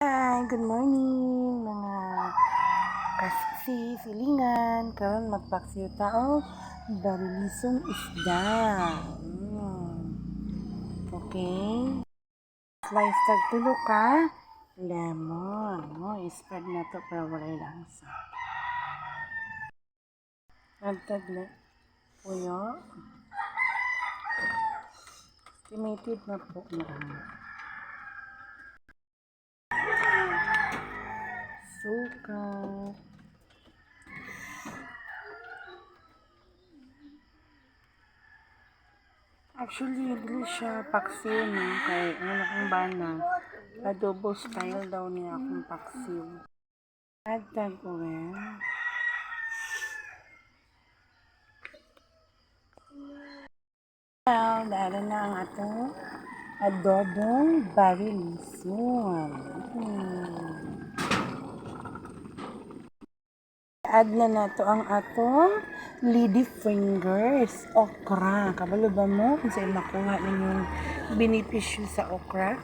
Hi, good morning mga silingan. Karon magpaksiw tao barilisong isda. Okay. Slice tag tulo ka lemon. I-spread na to para walay langsa. Nagtag na puyo. Estimated na po marami. Suka. Actually, hindi siya paksiw, no? Kaya ano kong bana, adobo style daw niya akong paksiw. Add tag oil. Now, dahil na ang atong adobong barilisong. Add na nato ang atong lady fingers, okra. Kabalo ba mo kung saan makuha ninyong benepisyo sa okra?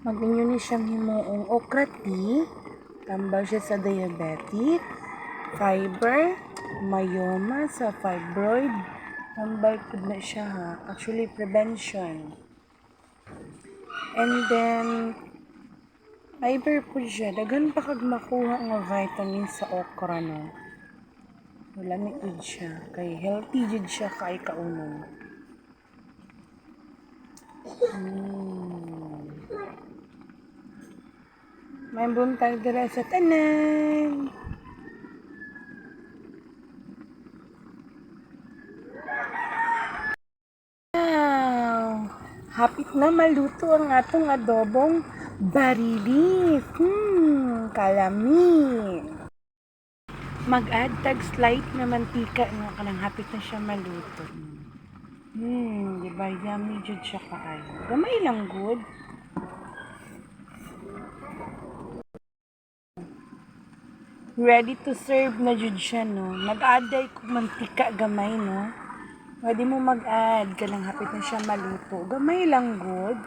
Mag-inyo ni siyang himuong okra tea. Tambal siya sa diabetic, fiber, mayoma sa fibroid. Tambal po na siya ha. Actually, prevention. And then, fiber po siya. Dagan pa kag makuha nga vitamin sa okra, no? Wala ni siya. Kay healthy jud siya kay kaunon. May buntag dira sa tanan. Wow! Hapit na maluto ang atong adobong barilis. Kalami. Mag-add tag slight na mantika nga kanang hapit na siya maluto. Diba yummy jud siya kaayo. Gamay lang good. Ready to serve na jud siya, no? Mag-add ko mantika gamay, no? Pwede mo mag-add ka lang hapit na siya maluto. Gamay lang good.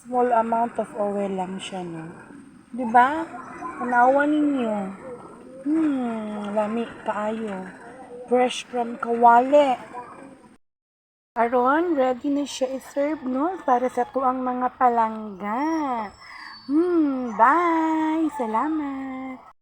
Small amount of oil lang siya, no? Diba? Tanawa ninyo. Lami kaayo. Fresh from kawali. Aron, ready na siya i-serve, no? Para sa tuang mga palangga. Bye! Salamat!